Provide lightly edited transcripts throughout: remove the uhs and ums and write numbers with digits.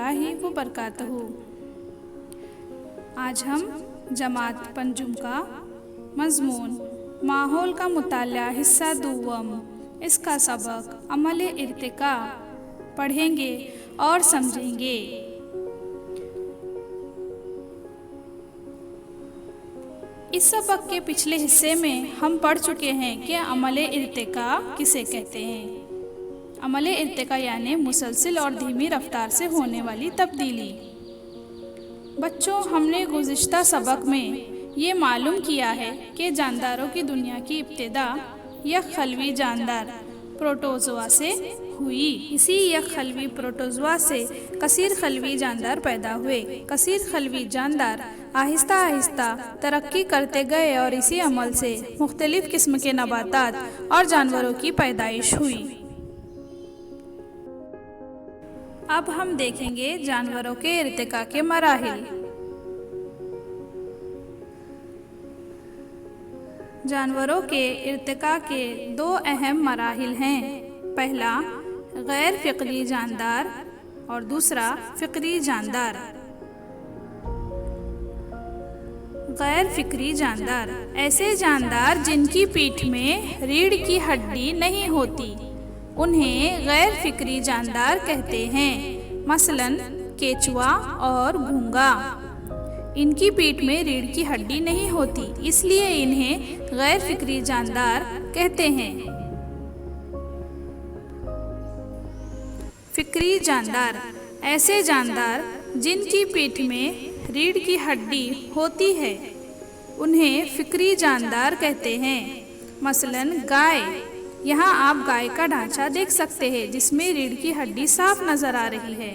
रहमतुल्लाहि व बरकातहू। आज हम जमात पंजुम का मज़मून माहौल का मुताला हिस्सा दुव्वम इसका सबक अमल इर्तिका पढ़ेंगे और समझेंगे। इस सबक के पिछले हिस्से में हम पढ़ चुके हैं कि अमल इर्तिका किसे कहते हैं। अमल इर्तिका यानी मुसलसल और धीमी रफ्तार से होने वाली तब्दीली। बच्चों, हमने गुज़िश्ता सबक में ये मालूम किया है कि जानदारों की दुनिया की इब्तिदा यक खलवी जानदार प्रोटोज़ोआ से हुई। इसी यक खलवी प्रोटोज़ोआ से कसीर खलवी जानदार पैदा हुए। कसीर खलवी जानदार आहिस्ता आहिस्ता तरक्की करते गए और इसी अमल से मुख्तलिफ़ किस्म के नबातात और जानवरों की पैदाइश हुई। अब हम देखेंगे जानवरों के इर्तिका के मराहिल। जानवरों के इर्तिका के दो अहम मराहिल हैं। पहला गैर फ़िक्री जानदार और दूसरा फ़िक्री जानदार। गैर फ़िक्री जानदार ऐसे जानदार जिनकी पीठ में रीढ़ की हड्डी नहीं होती, उन्हें गैर फ़िक्री जानदार कहते हैं। मसलन केचुआ और घूंगा। इनकी पीठ में रीढ़ की हड्डी नहीं होती, इसलिए इन्हें गैर फ़िक्री जानदार कहते हैं। फ़िक्री जानदार ऐसे जानदार जिनकी पीठ में रीढ़ की हड्डी होती है, उन्हें फ़िक्री जानदार कहते हैं। मसलन गाय। यहाँ आप गाय का ढांचा देख सकते हैं जिसमें रीढ़ की हड्डी साफ नज़र आ रही है।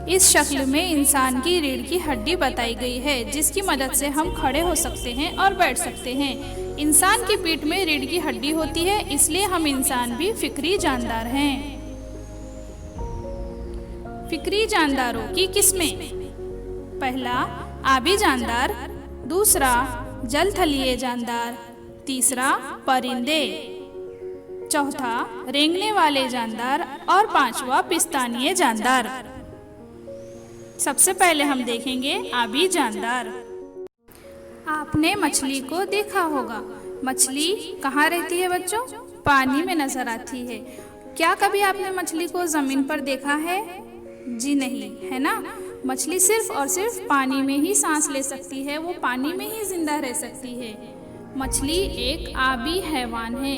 इस शक्ल में इंसान की रीढ़ की हड्डी बताई गई है, जिसकी मदद से हम खड़े हो सकते हैं और बैठ सकते हैं। इंसान की पीठ में रीढ़ की हड्डी होती है, इसलिए हम इंसान भी फ़िक्री जानदार हैं। फ़िक्री जानदारों की किस्में। पहला आबी जानदार, दूसरा जलथलीय जानदार, तीसरा परिंदे, चौथा रेंगने वाले जानदार और पांचवा पिस्तानीय जानदार। सबसे पहले हम देखेंगे आबी जानदार। आपने मछली को देखा होगा। मछली कहाँ रहती है बच्चों? पानी में नजर आती है। क्या कभी आपने मछली को ज़मीन पर देखा है? जी नहीं, है ना। मछली सिर्फ और सिर्फ पानी में ही सांस ले सकती है, वो पानी में ही जिंदा रह सकती है। मछली एक आबी हैवान है,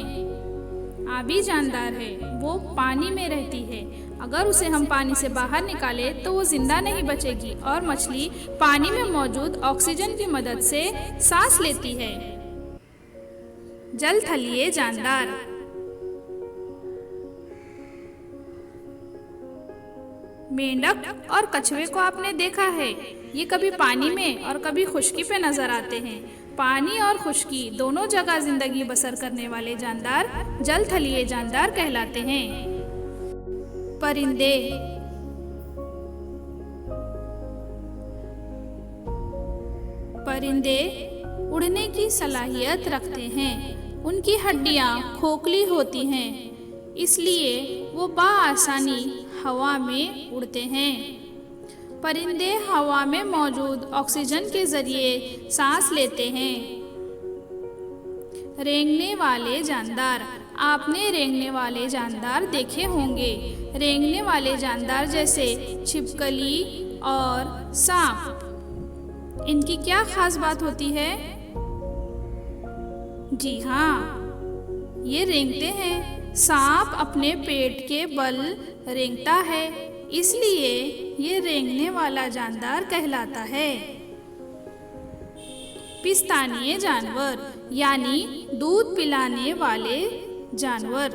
आबी जानदार है। वो पानी में रहती है। अगर उसे हम पानी से बाहर निकालें तो वो जिंदा नहीं बचेगी और मछली पानी में मौजूद ऑक्सीजन की मदद से सांस लेती है। जलथलीय जानदार। मेंढक और कछुए को आपने देखा है। ये कभी पानी में और कभी खुश्की पे नजर आते हैं। पानी और खुश्की दोनों जगह जिंदगी बसर करने वाले जानदार जलथलीय जानदार कहलाते हैं। परिंदे। परिंदे उड़ने की सलाहियत रखते हैं। उनकी हड्डियां खोखली होती हैं, इसलिए वो बाआसानी हवा में उड़ते हैं। परिंदे हवा में मौजूद ऑक्सीजन के जरिए सांस लेते हैं। रेंगने वाले जानदार। आपने रेंगने वाले जानदार देखे होंगे। रेंगने वाले जानदार जैसे छिपकली और सांप। इनकी क्या खास बात होती है? जी हाँ, ये रेंगते हैं। सांप अपने पेट के बल रेंगता है, इसलिए ये रेंगने वाला जानदार कहलाता है। पिस्तानीय जानवर यानी दूध पिलाने वाले जानवर।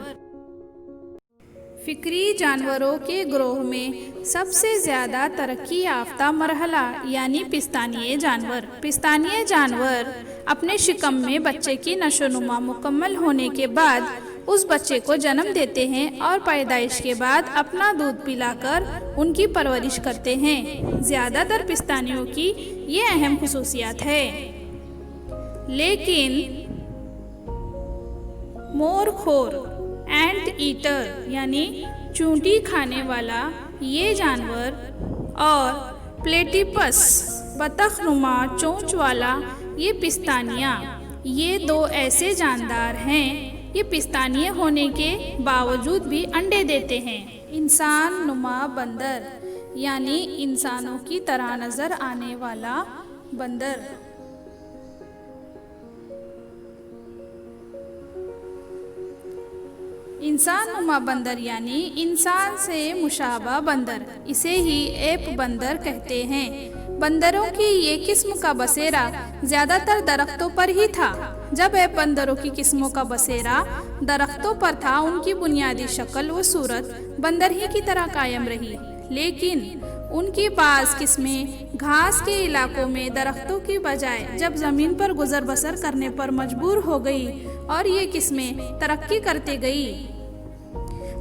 फ़िक्री जानवरों के ग्रोह में सबसे ज़्यादा तरक्की याफ्ता मरहला यानी पिस्तानीय जानवर। पिस्तानीय जानवर अपने शिकम में बच्चे की नशोनुमा मुकम्मल होने के बाद उस बच्चे को जन्म देते हैं और पैदाइश के बाद अपना दूध पिलाकर उनकी परवरिश करते हैं। ज़्यादातर पिस्तानियों की ये अहम खुसूसियात है। लेकिन मोरखोर एंट ईटर यानी चूंटी खाने वाला ये जानवर और प्लेटिपस बतख नुमा चोंच वाला ये पिस्तानिया, ये दो ऐसे जानदार हैं ये पिस्तानिये होने के बावजूद भी अंडे देते हैं। इंसान नुमा बंदर यानी इंसानों की तरह नजर आने वाला बंदर। इंसान नुमा बंदर यानी इंसान से मुशाबा बंदर, इसे ही एप बंदर कहते हैं। बंदरों की ये किस्म का बसेरा ज्यादातर दरख्तों पर ही था। जब एप बंदरों की किस्मों का बसेरा दरख्तों पर था, उनकी बुनियादी शक्ल व सूरत बंदर ही की तरह कायम रही, लेकिन उनकी बाज़ किस्में घास के इलाकों में दरख्तों की बजाय जब ज़मीन पर गुजर बसर करने पर मजबूर हो गई और ये किस्में तरक्की करते गई।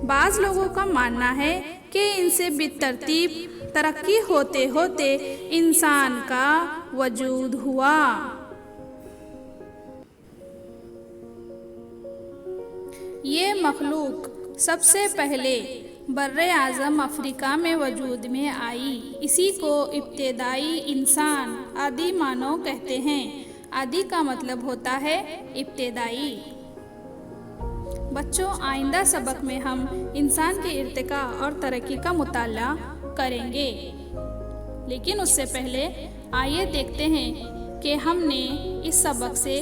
बाज़ लोगों का मानना है कि इनसे बेतरतीब तरक्की होते होते इंसान का वजूद हुआ। ये मखलूक सबसे पहले बर्रे आज़म अफ्रीका में वजूद में आई। इसी को इब्तिदाई इंसान आदि मानव कहते हैं। आदि का मतलब होता है इब्तिदाई। बच्चों, आइंदा सबक में हम इंसान के इर्तिका और तरक्की का मुताला करेंगे, लेकिन उससे पहले आइए देखते हैं कि हमने इस सबक से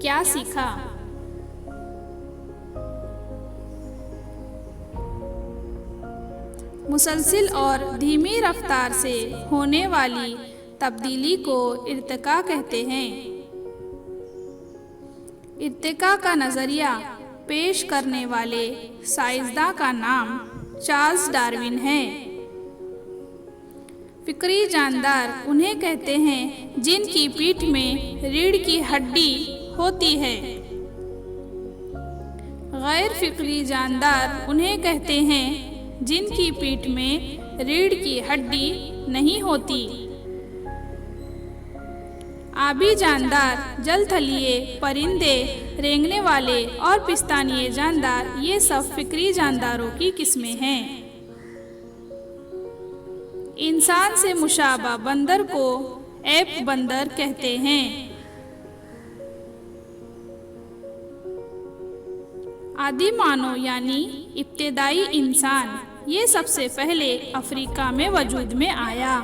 क्या सीखा। मुसलसिल और धीमी रफ्तार से होने वाली तब्दीली को इर्तिका कहते हैं। इर्तिका का नज़रिया पेश करने वाले साइंसदान का नाम चार्ल्स डार्विन है। फिक्री जानदार उन्हें कहते हैं जिनकी पीठ में रीढ़ की हड्डी होती है। गैर फिक्री जानदार उन्हें कहते हैं जिनकी पीठ में रीढ़ की हड्डी नहीं होती। आबी जानदार, जलथलीए, परिंदे, रेंगने वाले और पिस्तानिये जानदार ये सब फिक्री जानदारों की किस्में हैं। इंसान से मुशाबा बंदर को एप बंदर कहते हैं। आदि मानव यानी इब्तिदाई इंसान ये सबसे पहले अफ्रीका में वजूद में आया।